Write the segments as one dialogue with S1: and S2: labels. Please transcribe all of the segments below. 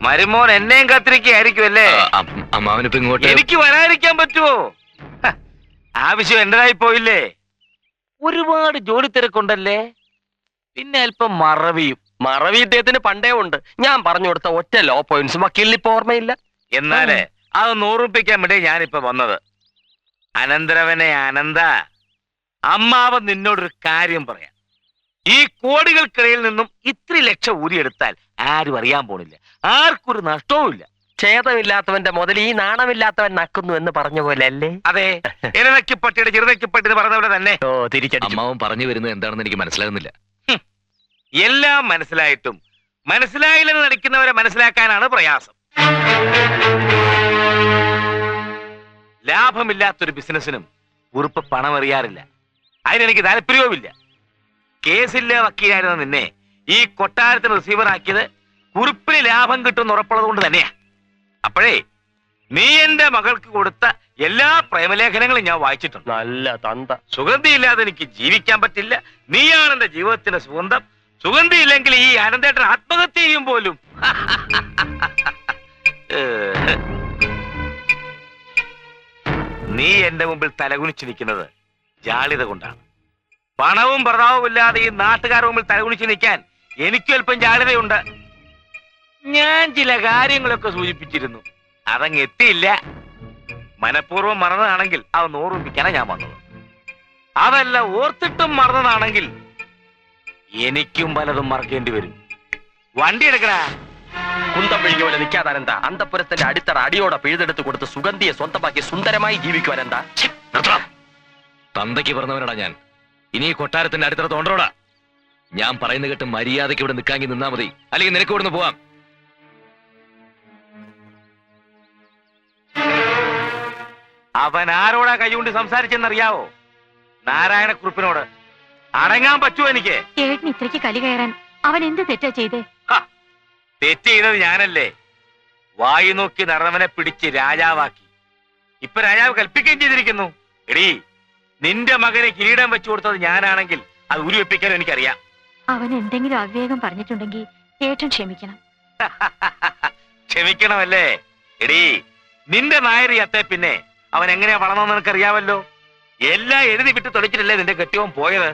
S1: മരുമോൻ എന്നെയും കത്തിരിക്കായിരിക്കും അല്ലേ?
S2: അമ്മാവനിപ്പോ ഇങ്ങോട്ട്
S1: എനിക്ക് വരാതിരിക്കാൻ പറ്റുമോ? ആവശ്യം എന്റേതായി പോയില്ലേ? ഒരുപാട് ജോലി തിരക്കുണ്ടല്ലേ, പിന്നെ അല്പം മറവിയും.
S3: മറവി ഇദ്ദേഹത്തിന് പണ്ടേ ഉണ്ട്. ഞാൻ പറഞ്ഞു കൊടുത്ത ഒറ്റ ലോ പോയിന്റ്സ് വക്കീലിനിപ്പോ ഓർമ്മയില്ല.
S1: എന്നാലേ അത് ഓർമ്മിപ്പിക്കാൻ വേണ്ടി ഞാനിപ്പോ വന്നത്. അനന്തരവനെ അനന്ത, അമ്മാവൻ നിന്നോടൊരു കാര്യം പറയാം. ഈ കോടികൾക്കിടയിൽ നിന്നും ഇത്ര ലക്ഷം ഊരിയെടുത്താൽ ആരും അറിയാൻ പോണില്ല, ആർക്കൊരു നഷ്ടവുമില്ല.
S3: ഛേദമില്ലാത്തവന്റെ മുതൽ ഈ നാണമില്ലാത്തവൻ നക്കുന്നു എന്ന് പറഞ്ഞ പോലെ അല്ലേ?
S1: അതെ, ഇരനക്കിപ്പട്ടിയുടെ ചെറുനക്കിപ്പട്ടി എന്ന് പറഞ്ഞ പോലെ തന്നെ.
S3: ഓ, തിരിച്ചടിച്ചു.
S2: അമ്മാവൻ പറഞ്ഞു വരുന്നത് എന്താണെന്ന് എനിക്ക് മനസ്സിലാകുന്നില്ല.
S1: എല്ലാം മനസ്സിലായിട്ടും മനസ്സിലായില്ലെന്ന് നടിക്കുന്നവരെ മനസ്സിലാക്കാനാണ് പ്രയാസം. ലാഭമില്ലാത്തൊരു ബിസിനസിനും കുറുപ്പ് പണം അറിയാറില്ല. അതിനെനിക്ക് താല്പര്യവുമില്ല. കേസില്ല വക്കീലായിരുന്ന നിന്നെ ഈ കൊട്ടാരത്തിന് റിസീവർ ആക്കിയത് കുറിപ്പിന് ലാഭം കിട്ടുമെന്ന് ഉറപ്പുള്ളത് കൊണ്ട് തന്നെയാ. അപ്പോഴേ നീ എന്റെ മകൾക്ക് കൊടുത്ത എല്ലാ പ്രേമലേഖനങ്ങളും ഞാൻ വായിച്ചിട്ടുണ്ട്.
S3: നല്ല തന്ത.
S1: സുഗന്ധിയില്ലാതെ എനിക്ക് ജീവിക്കാൻ പറ്റില്ല. നീയാണ് എന്റെ ജീവിതത്തിന്റെ സുഗന്ധം. സുഗന്ധി ഇല്ലെങ്കിൽ ഈ അനന്തേട്ടൻ ആത്മഹത്യ ചെയ്യും പോലും. നീ എന്റെ മുമ്പിൽ തലകുനിച്ചു നിൽക്കുന്നത് ജാളിത കൊണ്ടാണ്. പണവും ഭർത്താവും ഇല്ലാതെ ഈ നാട്ടുകാരുടെ മുമ്പിൽ തലകുനിച്ചു നിൽക്കാൻ എനിക്കും അല്പം ജാളിതയുണ്ട്. ഞാൻ ചില കാര്യങ്ങളൊക്കെ സൂചിപ്പിച്ചിരുന്നു, അതങ്ങ് എത്തിയില്ല. മനഃപൂർവ്വം മറന്നതാണെങ്കിൽ അത് ഓർമ്മിപ്പിക്കാനാണ് ഞാൻ വന്നത്. അതല്ല ഓർത്തിട്ടും മറന്നതാണെങ്കിൽ എനിക്കും പലതും മറക്കേണ്ടി വരും. വണ്ടി എടുക്കടാ.
S3: കുന്തം പിഴിഞ്ഞ പോലെ നിൽക്കാതാനെന്താ? അന്തപുരത്തിന്റെ അടിത്തറ അടിയോടെ പിഴുതെടുത്ത് കൊടുത്ത് സുഗന്ധിയെ സ്വന്തമാക്കി സുന്ദരമായി ജീവിക്കുവാനെന്താ?
S2: തന്തയ്ക്ക് പറഞ്ഞവനാടാ ഞാൻ. ഇനി ഈ കൊട്ടാരത്തിന്റെ അടിത്തറ തോണ്ടോടാ. ഞാൻ പറയുന്ന കേട്ട് മര്യാദയ്ക്ക് ഇവിടെ നിൽക്കാമെങ്കിൽ നിന്നാ മതി, അല്ലെങ്കിൽ നിനക്ക് ഇവിടുന്ന് പോവാം.
S1: അവൻ ആരോടാ കൈകൊണ്ട് സംസാരിച്ചെന്നറിയാവോ? നാരായണക്കുറുപ്പിനോട്. അടങ്ങാൻ പറ്റുമോ എനിക്ക്?
S4: ഏട്ടന് ഇത്രയ്ക്ക് കലി കയറാൻ അവൻ എന്ത് തെറ്റാ ചെയ്തേ?
S1: തെറ്റ് ചെയ്തത് ഞാനല്ലേ? വായു നോക്കി നടന്നവനെ പിടിച്ച് രാജാവാക്കി. ഇപ്പൊ രാജാവ് കൽപ്പിക്കുകയും ചെയ്തിരിക്കുന്നു. എടീ, നിന്റെ മകനെ കിരീടം വെച്ചു കൊടുത്തത് ഞാനാണെങ്കിൽ അത് ഉരുവെപ്പിക്കാനും എനിക്കറിയാം.
S4: അവൻ എന്തെങ്കിലും അവിവേകം പറഞ്ഞിട്ടുണ്ടെങ്കിൽ ഏട്ടൻ ക്ഷമിക്കണം.
S1: ക്ഷമിക്കണമല്ലേ? എടീ, നിന്റെ നായരി അത്തെ പിന്നെ അവൻ എങ്ങനെയാ വളർന്നെന്ന് നിനക്കറിയാവല്ലോ. എല്ലാം എഴുതി വിട്ട് തൊളിച്ചിട്ടല്ലേ നിന്റെ കെട്ടിയവൻ പോയത്.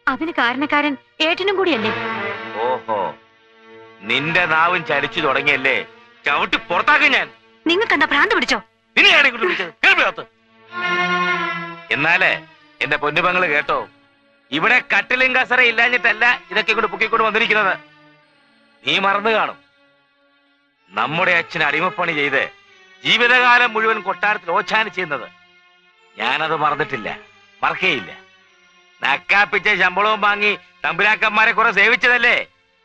S4: അതിന് കാരണക്കാരൻ ഏട്ടനും കൂടിയല്ലേ?
S1: ഓഹോ, നിന്റെ നാവും ചലിച്ചു തുടങ്ങിയല്ലേ? ചവിട്ടി പുറത്താക്കും ഞാൻ.
S4: നിങ്ങൾക്ക് എന്താ ഭ്രാന്ത് പിടിച്ചോ?
S1: നിന്നെയാണ് ഇങ്ങോട്ട് വിളിച്ചത്. എന്നാലേ എന്റെ പൊന്നുപങ്ങള് കേട്ടോ, ഇവിടെ കട്ടിലും കസറ ഇല്ലാഞ്ഞിട്ടല്ല ഇതൊക്കെ ഇങ്ങോട്ട് പൊക്കിക്കൊണ്ട് വന്നിരിക്കുന്നത്. നീ മറന്നു കാണും, നമ്മുടെ അച്ഛൻ അടിമപ്പണി ചെയ്ത് ജീവിതകാലം മുഴുവൻ കൊട്ടാരത്തിൽ ഓച്ചാന ചെയ്യുന്നത്. ഞാനത് മറന്നിട്ടില്ല, മറക്കേയില്ല. നക്കാപ്പിച്ച ശമ്പളവും വാങ്ങി തമ്പുരാക്കന്മാരെ കുറെ സേവിച്ചതല്ലേ,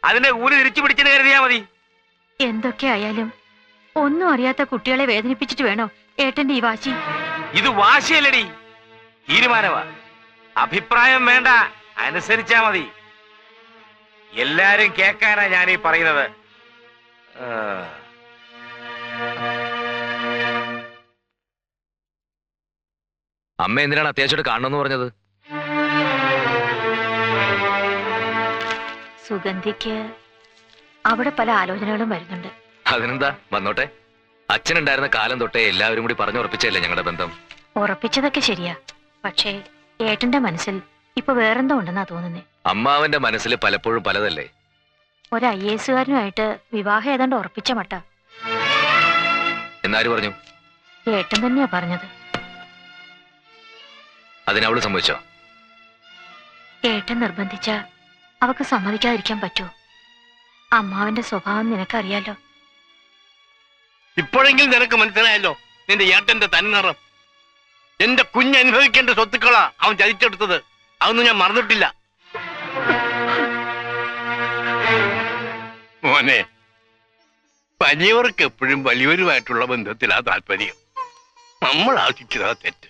S1: അതിന്റെ കൂലി തിരിച്ചു പിടിച്ചെന്ന് കരുതിയാ മതി.
S4: എന്തൊക്കെ ആയാലും ഒന്നും അറിയാത്ത കുട്ടികളെ വേദനിപ്പിച്ചിട്ട് വേണോ ഏട്ടന്റെ ഈ വാശി?
S1: ഇത് വാശിയല്ലടി, തീരുമാനമാ. അഭിപ്രായം വേണ്ട, അനുസരിച്ചാ മതി. എല്ലാരും കേൾക്കാനാ ഞാനീ പറയുന്നത്.
S2: അമ്മ എന്തിനാണ് അത്യാവശ്യമായിട്ട് കാണണമെന്ന് പറഞ്ഞത്?
S4: സുഗന്ധിക്ക് അവിടെ പല ആലോചനകളും വരുന്നുണ്ട്.
S2: അതിനെന്താ, വന്നോട്ടെ. അച്ഛനുണ്ടായിരുന്ന കാലം തൊട്ടേ എല്ലാവരും കൂടി പറഞ്ഞുറപ്പിച്ചല്ലേ ഞങ്ങളുടെ ബന്ധം.
S4: ഉറപ്പിച്ചതൊക്കെ ശരിയാ, പക്ഷേ ഏട്ടന്റെ മനസ്സിൽ ഇപ്പൊ വേറെന്തോ ഉണ്ടെന്നാ തോന്നുന്നേ.
S2: അമ്മാവന്റെ മനസ്സിൽ പലപ്പോഴും പലതല്ലേ.
S4: ഒരു IAS കാരനുമായിട്ട് വിവാഹം ഏതാണ്ട് ഉറപ്പിച്ച മട്ട.
S2: എന്നാര് പറഞ്ഞു?
S4: ഏട്ടൻ തന്നെയാ പറഞ്ഞത്.
S2: അതിനവള് സമ്മതിച്ചോ?
S4: ഏട്ടൻ നിർബന്ധിച്ച അവക്ക് സമ്മതിക്കാതിരിക്കാൻ പറ്റുമോ? അമ്മാവന്റെ സ്വഭാവം നിനക്കറിയാലോ.
S5: ഇപ്പോഴെങ്കിലും നിനക്ക് മനസ്സിലായല്ലോ നിന്റെ ഏട്ടന്റെ തന്നിറം. എന്റെ കുഞ്ഞ് അനുഭവിക്കേണ്ട സ്വത്തുക്കളാ അവൻ ചതിച്ചെടുത്തത്. അതൊന്നും ഞാൻ മറന്നിട്ടില്ല. മോനെ, വലിയവർക്ക് എപ്പോഴും വലിയവരുമായിട്ടുള്ള ബന്ധത്തിലാ താല്പര്യം. നമ്മൾ ആശിച്ചതാ തെറ്റ്.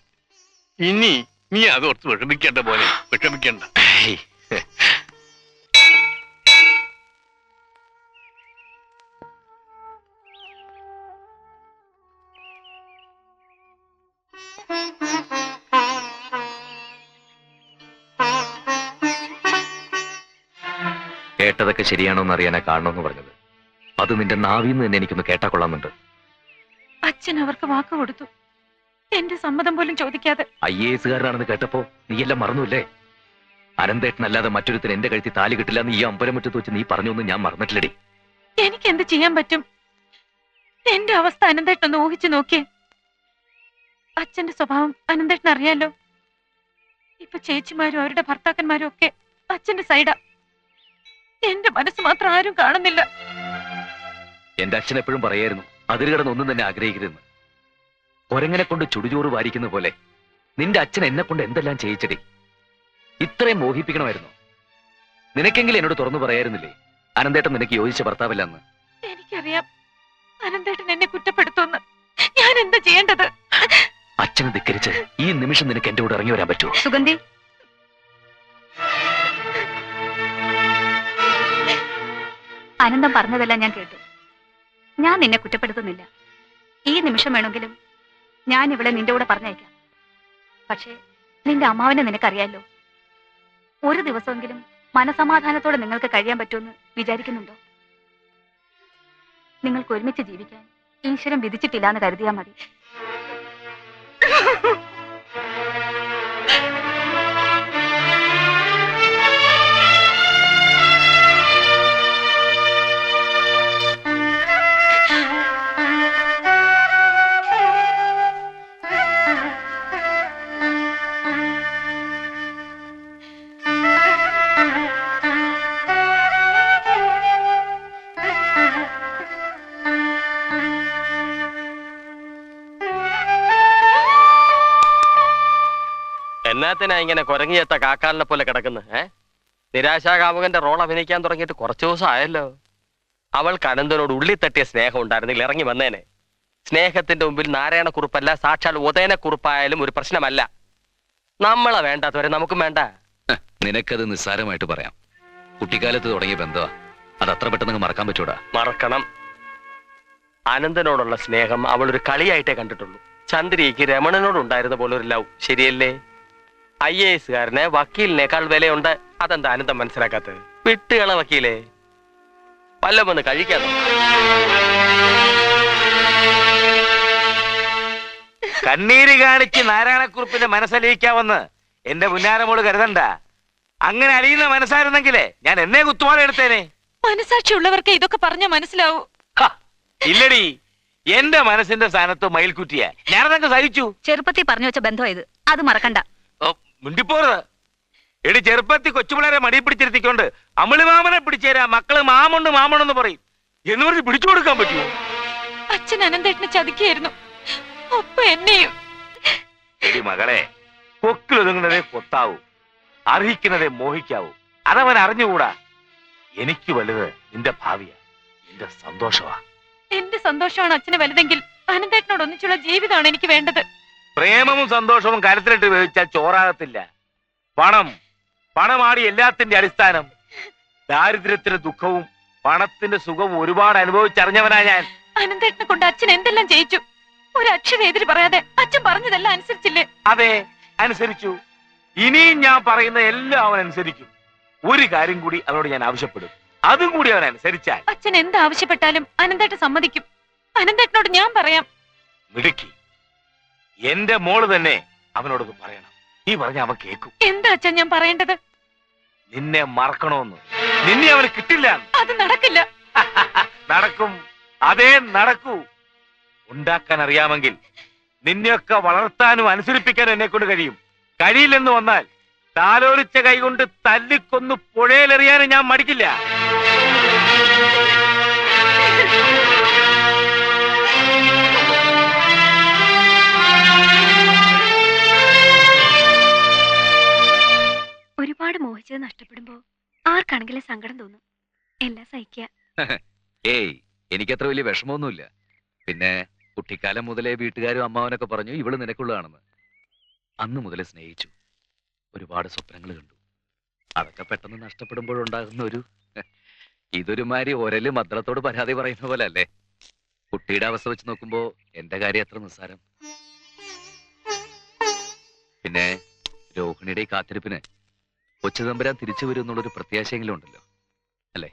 S5: ഇനി നീ അതോർത്ത് വിഷമിക്കേണ്ട പോലെ വിഷമിക്കണ്ട.
S2: കേട്ടതൊക്കെ ശരിയാണോന്ന് അറിയാനാ കാണണമെന്ന് പറഞ്ഞത്. അത് നിന്റെ നാവിന്ന് തന്നെ എനിക്കൊന്ന് കേട്ടാ കൊള്ളാമെന്നുണ്ട്.
S4: അച്ഛൻ അവർക്ക് വാക്ക് കൊടുത്തു, എന്റെ സമ്മതം പോലും ചോദിക്കാതെ.
S2: IAS കാരനാണെന്ന് കേട്ടപ്പോ നീയെല്ലാം മറന്നുല്ലേ? അനന്തേട്ടനല്ലാതെ മറ്റൊരുത്തിന് എന്റെ കഴുത്തി താലി കിട്ടില്ല എന്ന് ഈ അമ്പലമുറ്റത്ത് വെച്ച് നീ പറഞ്ഞൊന്നും ഞാൻ മറന്നിട്ടില്ലടി.
S4: എനിക്ക് എന്ത് ചെയ്യാൻ പറ്റും? എന്റെ അവസ്ഥ അനന്തേട്ടനൊന്ന് ഊഹിച്ചു നോക്കിയേ. അച്ഛന്റെ സ്വഭാവം അനന്തേട്ടൻ അറിയാലോ. ഇപ്പൊ ചേച്ചിമാരും അവരുടെ ഭർത്താക്കന്മാരും ഒക്കെ അച്ഛന്റെ സൈഡാ. എന്റെ മനസ്സ് മാത്രം ആരും കാണുന്നില്ല.
S2: എന്റെ അച്ഛൻ എപ്പോഴും പറയായിരുന്നു, അതിൽ കിടന്ന് ഒന്നും തന്നെ ആഗ്രഹിക്കരുതെന്ന്. ഒരെങ്ങനെ കൊണ്ട് ചുടുചോറ് വാരിക്കുന്ന പോലെ നിന്റെ അച്ഛൻ എന്നെ കൊണ്ട് എന്തെല്ലാം ചെയ്യിച്ചടി. ഇത്രയും മോഹിപ്പിക്കണമായിരുന്നു. നിനക്കെങ്കിലും എന്നോട് തുറന്നു പറയായിരുന്നില്ലേ അനന്തേട്ടൻ നിനക്ക് യോജിച്ച ഭർത്താവല്ലെന്ന്?
S4: എനിക്കറിയാം അനന്തേട്ടൻ എന്നെ കുറ്റപ്പെടുത്തുമെന്ന്. ഞാൻ എന്താ ചെയ്യേണ്ടത്?
S2: അച്ഛനെ ധിക്കരിച്ച് ഈ നിമിഷം നിനക്ക് എന്റെ കൂടെ ഇറങ്ങി വരാൻ പറ്റുമോ?
S4: സുഗന്ധി, അനന്തം പറഞ്ഞതെല്ലാം ഞാൻ കേട്ടു. ഞാൻ നിന്നെ കുറ്റപ്പെടുത്തുന്നില്ല. ഈ നിമിഷം വേണമെങ്കിലും ഞാൻ ഇവിടെ നിന്റെ കൂടെ പറഞ്ഞയക്കാം. പക്ഷേ നിന്റെ അമ്മാവനെ നിനക്കറിയാലോ. ഒരു ദിവസമെങ്കിലും മനസമാധാനത്തോടെ നിങ്ങൾക്ക് കഴിയാൻ പറ്റുമെന്ന് വിചാരിക്കുന്നുണ്ടോ? നിങ്ങൾക്ക് ഒരുമിച്ച് ജീവിക്കാൻ ഈശ്വരൻ വിധിച്ചിട്ടില്ല എന്ന് കരുതിയാൽ മതി.
S3: എന്നാത്തിനാ ഇങ്ങനെ കുരങ്ങിയെത്ത കാക്കാലിനെ പോലെ കിടക്കുന്നു? നിരാശാകാമുകന്റെ റോൾ അഭിനയിക്കാൻ തുടങ്ങിയിട്ട് കുറച്ചു ദിവസം ആയല്ലോ. അവൾക്ക് അനന്തനോട് ഉള്ളിത്തട്ടിയ സ്നേഹം ഉണ്ടായിരുന്നെങ്കിൽ ഇറങ്ങി വന്നേനെ. സ്നേഹത്തിന്റെ മുമ്പിൽ നാരായണക്കുറുപ്പല്ല, സാക്ഷാൽ ഉദയനക്കുറുപ്പായാലും ഒരു പ്രശ്നമല്ല. നമ്മളെ വേണ്ടാത്തവരെ നമുക്കും വേണ്ട.
S2: നിനക്കത് നിസ്സാരമായിട്ട് പറയാം. കുട്ടിക്കാലത്ത് തുടങ്ങിയ ബന്ധമാ, അത് അത്ര പെട്ടെന്ന് മറക്കാൻ പറ്റൂടാ?
S3: മറക്കണം. അനന്തനോടുള്ള സ്നേഹം അവൾ ഒരു കളിയായിട്ടേ കണ്ടിട്ടുള്ളൂ. ചന്ദ്രിക്ക് രമണനോടുണ്ടായിരുന്ന പോലെ ഒരു ലവ്. ശരിയല്ലേ? IAS കാരന് വക്കീലിനേക്കാൾ വിലയുണ്ട്. അതെന്താ അനന്തം മനസ്സിലാക്കാത്തത്? വിട്ടുകള വക്കീലേ, വല്ലതും ഒന്ന് കഴിക്കാതോ?
S1: കണ്ണീര് കാണിച്ച് നാരായണക്കുറുപ്പിന്റെ മനസ്സലിയിക്കാവെന്ന് എന്റെ പുന്നാരമോള് കരുതണ്ട. അങ്ങനെ അലിയുന്ന മനസ്സായിരുന്നെങ്കിലേ ഞാൻ എന്നെ കുത്തുവാള എടുത്തേനെ.
S4: മനസാക്ഷി ഉള്ളവർക്ക് ഇതൊക്കെ പറഞ്ഞാൽ മനസ്സിലാവൂ.
S1: ഇല്ലടി, എന്റെ മനസ്സിന്റെ സ്ഥാനത്ത് മയിൽക്കുറ്റിയ ഞാനതൊക്കെ സഹിച്ചു.
S4: ചെറുപ്പത്തിൽ പറഞ്ഞു വെച്ച ബന്ധം ഇത്, അത് മറക്കണ്ട.
S1: മുണ്ടിപ്പോറത് എടി, ചെറുപ്പത്തിൽ കൊച്ചുപിള്ളേരെ മടി പിടിച്ചിരുത്തിക്കൊണ്ട് അമിളിമാമനെ പിടിച്ചേരാ മക്കള് മാമുണ്ട് മാമണെന്ന് പറയും എന്ന് പറഞ്ഞ് പിടിച്ചു കൊടുക്കാൻ പറ്റുമോ?
S4: അച്ഛൻ അനന്തേട്ടനെ ചതിക്കായിരുന്നു, ഒപ്പം എന്നെയും.
S1: എടി മകളെ, കൊക്കിലൊതുങ്ങുന്നതേ കൊത്താവൂ, അർഹിക്കുന്നതേ മോഹിക്കാവൂ. അതവൻ അറിഞ്ഞുകൂടാ. എനിക്ക് വലുത് നിന്റെ ഭാവിയാ, നിന്റെ സന്തോഷമാ.
S4: എന്റെ സന്തോഷമാണ് അച്ഛന് വലുതെങ്കിൽ അനന്തേട്ടനോട് ഒന്നിച്ചുള്ള ജീവിതമാണ് എനിക്ക് വേണ്ടത്.
S1: പ്രേമവും സന്തോഷവും കരുത്തിലിട്ട് ഉപയോഗിച്ചാൽ ചോറാകത്തില്ല. പണമാണ് എല്ലാത്തിന്റെ അടിസ്ഥാനം. ദാരിദ്ര്യത്തിന്റെ ദുഃഖവും പണത്തിന്റെ സുഖവും ഒരുപാട് അനുഭവിച്ചറിഞ്ഞവനാ ഞാൻ.
S4: അനന്തേട്ടനെ കൊണ്ട് അച്ഛൻ എന്തെല്ലാം ചെയ്യിച്ചു. ഒരു അക്ഷരം എതിര് പറയാതെ അച്ഛൻ പറഞ്ഞതെല്ലാം അനുസരിച്ചില്ലേ?
S1: അതെ, അനുസരിച്ചു. ഇനിയും ഞാൻ പറയുന്ന എല്ലാം അവൻ അനുസരിക്കും. ഒരു കാര്യം കൂടി അവനോട് ഞാൻ ആവശ്യപ്പെടും, അതും കൂടി അവൻ അനുസരിച്ചാൽ.
S4: അച്ഛൻ എന്ത് ആവശ്യപ്പെട്ടാലും അനന്തേട്ടൻ സമ്മതിക്കും. അനന്തേട്ടനോട് ഞാൻ പറയാം.
S1: മിടുക്കി, എന്റെ മോള് തന്നെ അവനോടൊന്ന് പറയണം. നീ പറഞ്ഞ അവൻ കേൾക്കും.
S4: എന്താ അച്ഛൻ ഞാൻ പറയേണ്ടത്?
S1: നിന്നെ മറക്കണമെന്ന്. നിന്നെ അവന് കിട്ടില്ല.
S4: അത് നടക്കില്ല.
S1: നടക്കും, അതേ നടക്കൂ. ഉണ്ടാക്കാൻ അറിയാമെങ്കിൽ നിന്നെയൊക്കെ വളർത്താനും അനുസരിപ്പിക്കാനും എന്നെ കൊണ്ട് കഴിയും. കഴിയില്ലെന്ന് വന്നാൽ താലോലിച്ച കൈകൊണ്ട് തല്ലിക്കൊന്ന് പുഴയിലെറിയാനും ഞാൻ മടിക്കില്ല.
S4: ഒരുപാട് മോഹിച്ചത് നഷ്ടപ്പെടുമ്പോ ആർക്കാണെങ്കിലും സങ്കടം തോന്നും. എല്ലാം സഹിക്കുക.
S2: ഏയ്, എനിക്കത്ര വലിയ വിഷമമൊന്നുമില്ല. പിന്നെ കുട്ടിക്കാലം മുതലേ വീട്ടുകാരും അമ്മാവനൊക്കെ പറഞ്ഞു ഇവള് നിനക്കുള്ളതാണെന്ന്. അന്ന് മുതലേ സ്നേഹിച്ചു, ഒരുപാട് സ്വപ്നങ്ങൾ കണ്ടു. അതൊക്കെ പെട്ടെന്ന് നഷ്ടപ്പെടുമ്പോഴുണ്ടാകുന്ന ഇതൊരുമാതിരി ഒരല് മദ്രത്തോട് പരാതി പറയുന്ന പോലെ അല്ലേ? കുട്ടിയുടെ അവസ്ഥ വെച്ച് നോക്കുമ്പോ എന്റെ കാര്യം എത്ര നിസ്സാരം. പിന്നെ രോഹിണിയുടെ ഈ കാത്തിരിപ്പിന് കൊച്ചുതമ്പുരാൻ തിരിച്ചു വരും എന്നുള്ളൊരു പ്രത്യാശയെങ്കിലും ഉണ്ടല്ലോ, അല്ലേ?